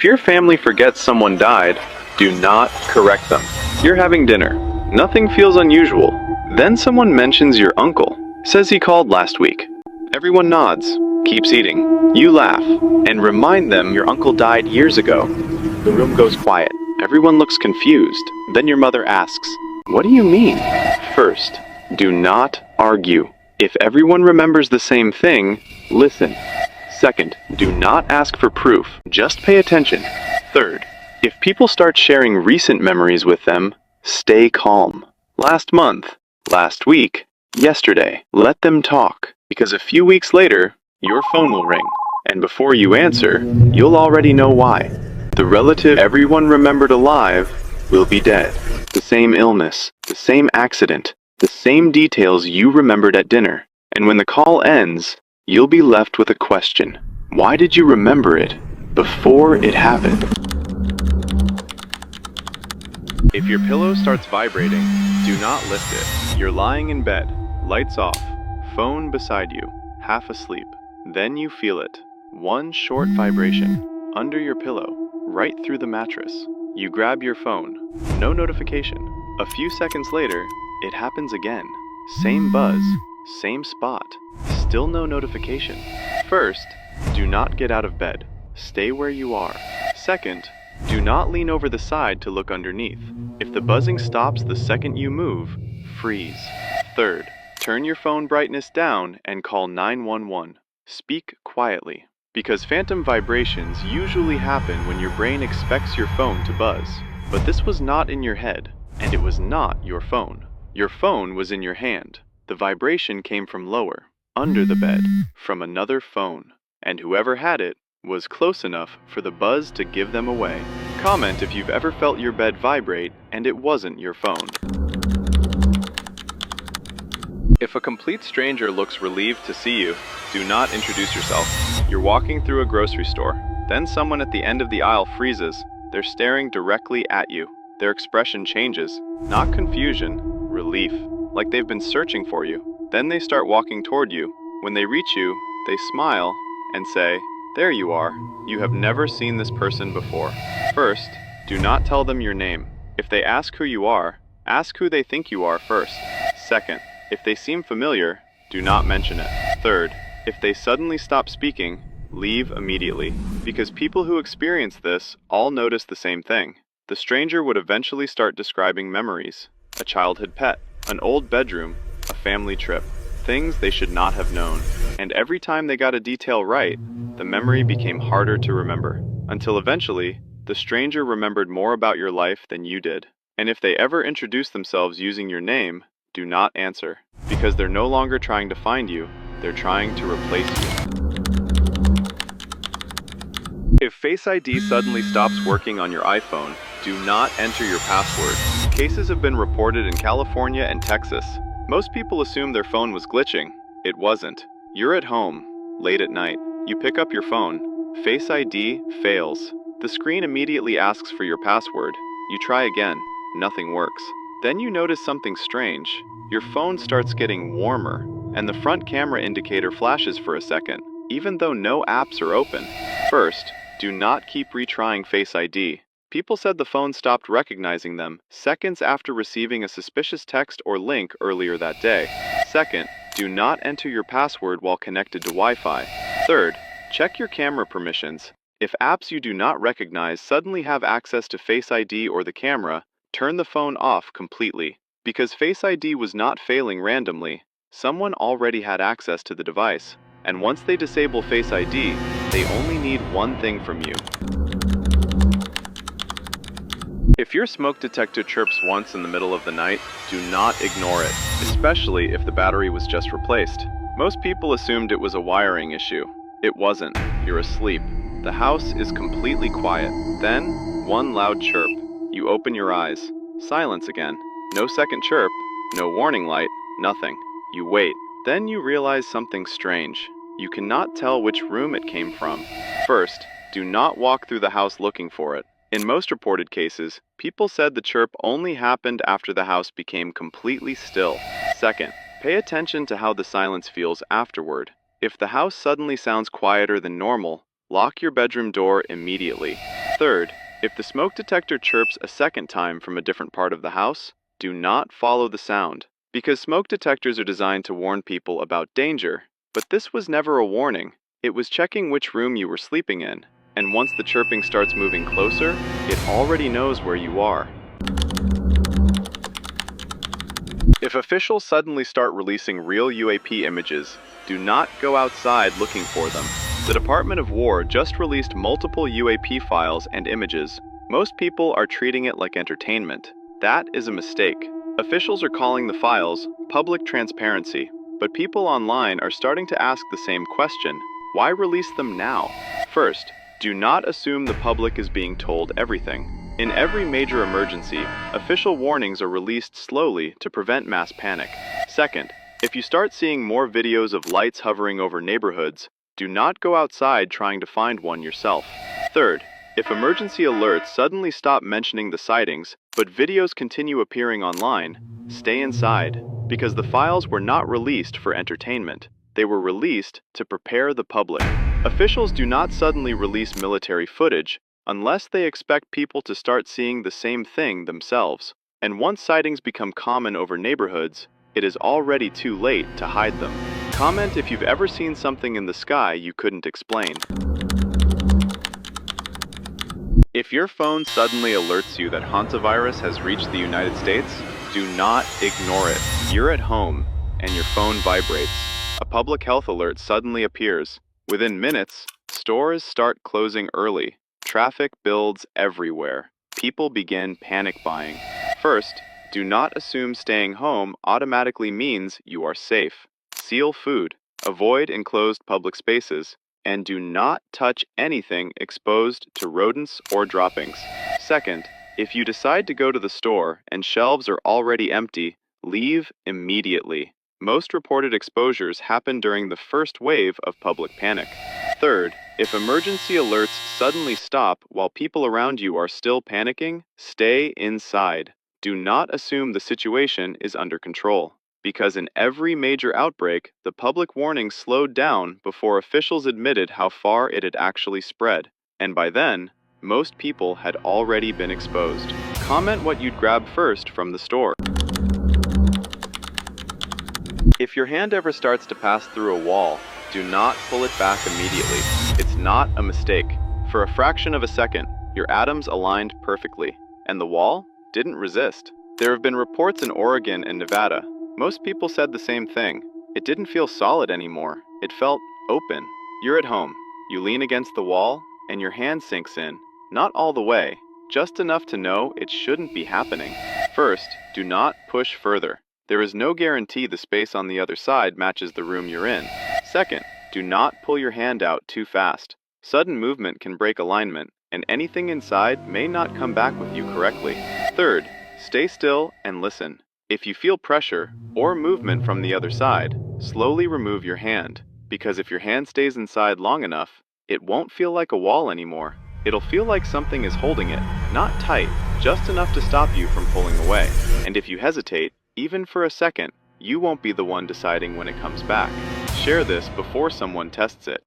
If your family forgets someone died, do not correct them. You're having dinner. Nothing feels unusual. Then someone mentions your uncle, says he called last week. Everyone nods, keeps eating. You laugh, and remind them your uncle died years ago. The room goes quiet. Everyone looks confused. Then your mother asks, "What do you mean?" First, do not argue. If everyone remembers the same thing, listen. Second, do not ask for proof, just pay attention. Third, if people start sharing recent memories with them, stay calm. Last month, last week, yesterday, let them talk, because a few weeks later, your phone will ring, and before you answer, you'll already know why. The relative everyone remembered alive will be dead. The same illness, the same accident, the same details you remembered at dinner. And when the call ends, you'll be left with a question. Why did you remember it before it happened? If your pillow starts vibrating, do not lift it. You're lying in bed, lights off, phone beside you, half asleep. Then you feel it. One short vibration, under your pillow, right through the mattress. You grab your phone, no notification. A few seconds later, it happens again. Same buzz, same spot, still no notification. First, do not get out of bed. Stay where you are. Second, do not lean over the side to look underneath. If the buzzing stops the second you move, freeze. Third, turn your phone brightness down and call 911. Speak quietly, because phantom vibrations usually happen when your brain expects your phone to buzz. But this was not in your head, and it was not your phone. Your phone was in your hand. The vibration came from lower, under the bed, from another phone. And whoever had it was close enough for the buzz to give them away. Comment if you've ever felt your bed vibrate and it wasn't your phone. If a complete stranger looks relieved to see you, do not introduce yourself. You're walking through a grocery store. Then someone at the end of the aisle freezes. They're staring directly at you. Their expression changes. Not confusion, relief, like they've been searching for you. Then they start walking toward you. When they reach you, they smile and say, "There you are. You have never seen this person before." First, do not tell them your name. If they ask who you are, ask who they think you are first. Second, if they seem familiar, do not mention it. Third, if they suddenly stop speaking, leave immediately, because people who experience this all notice the same thing. The stranger would eventually start describing memories, a childhood pet, an old bedroom, a family trip, things they should not have known. And every time they got a detail right, the memory became harder to remember, until eventually, the stranger remembered more about your life than you did. And if they ever introduce themselves using your name, do not answer, because they're no longer trying to find you, they're trying to replace you. If Face ID suddenly stops working on your iPhone, do not enter your password. Cases have been reported in California and Texas. Most people assume their phone was glitching. It wasn't. You're at home, late at night. You pick up your phone. Face ID fails. The screen immediately asks for your password. You try again. Nothing works. Then you notice something strange. Your phone starts getting warmer, and the front camera indicator flashes for a second, even though no apps are open. First, do not keep retrying Face ID. People said the phone stopped recognizing them seconds after receiving a suspicious text or link earlier that day. Second, do not enter your password while connected to Wi-Fi. Third, check your camera permissions. If apps you do not recognize suddenly have access to Face ID or the camera, turn the phone off completely. Because Face ID was not failing randomly, someone already had access to the device. And once they disable Face ID, they only need one thing from you. If your smoke detector chirps once in the middle of the night, do not ignore it, especially if the battery was just replaced. Most people assumed it was a wiring issue. It wasn't. You're asleep. The house is completely quiet. Then, one loud chirp. You open your eyes. Silence again. No second chirp, no warning light, nothing. You wait. Then you realize something strange. You cannot tell which room it came from. First, do not walk through the house looking for it. In most reported cases, people said the chirp only happened after the house became completely still. Second, pay attention to how the silence feels afterward. If the house suddenly sounds quieter than normal, lock your bedroom door immediately. Third, if the smoke detector chirps a second time from a different part of the house, do not follow the sound, because smoke detectors are designed to warn people about danger. But this was never a warning. It was checking which room you were sleeping in, and once the chirping starts moving closer, it already knows where you are. If officials suddenly start releasing real UAP images, do not go outside looking for them. The Department of War just released multiple UAP files and images. Most people are treating it like entertainment. That is a mistake. Officials are calling the files public transparency, but people online are starting to ask the same question: why release them now? First, do not assume the public is being told everything. In every major emergency, official warnings are released slowly to prevent mass panic. Second, if you start seeing more videos of lights hovering over neighborhoods, do not go outside trying to find one yourself. Third, if emergency alerts suddenly stop mentioning the sightings, but videos continue appearing online, stay inside, because the files were not released for entertainment. They were released to prepare the public. Officials do not suddenly release military footage unless they expect people to start seeing the same thing themselves. And once sightings become common over neighborhoods, it is already too late to hide them. Comment if you've ever seen something in the sky you couldn't explain. If your phone suddenly alerts you that hantavirus has reached the United States, do not ignore it. You're at home, and your phone vibrates. A public health alert suddenly appears. Within minutes, stores start closing early. Traffic builds everywhere. People begin panic buying. First, do not assume staying home automatically means you are safe. Seal food, avoid enclosed public spaces, and do not touch anything exposed to rodents or droppings. Second, if you decide to go to the store and shelves are already empty, leave immediately. Most reported exposures happen during the first wave of public panic. Third, if emergency alerts suddenly stop while people around you are still panicking, stay inside. Do not assume the situation is under control, because in every major outbreak, the public warning slowed down before officials admitted how far it had actually spread, and by then, most people had already been exposed. Comment what you'd grab first from the store. If your hand ever starts to pass through a wall, do not pull it back immediately. It's not a mistake. For a fraction of a second, your atoms aligned perfectly, and the wall didn't resist. There have been reports in Oregon and Nevada. Most people said the same thing. It didn't feel solid anymore. It felt open. You're at home. You lean against the wall, and your hand sinks in. Not all the way, just enough to know it shouldn't be happening. First, do not push further. There is no guarantee the space on the other side matches the room you're in. Second, do not pull your hand out too fast. Sudden movement can break alignment, and anything inside may not come back with you correctly. Third, stay still and listen. If you feel pressure or movement from the other side, slowly remove your hand, because if your hand stays inside long enough, it won't feel like a wall anymore. It'll feel like something is holding it, not tight, just enough to stop you from pulling away. And if you hesitate, even for a second, you won't be the one deciding when it comes back. Share this before someone tests it.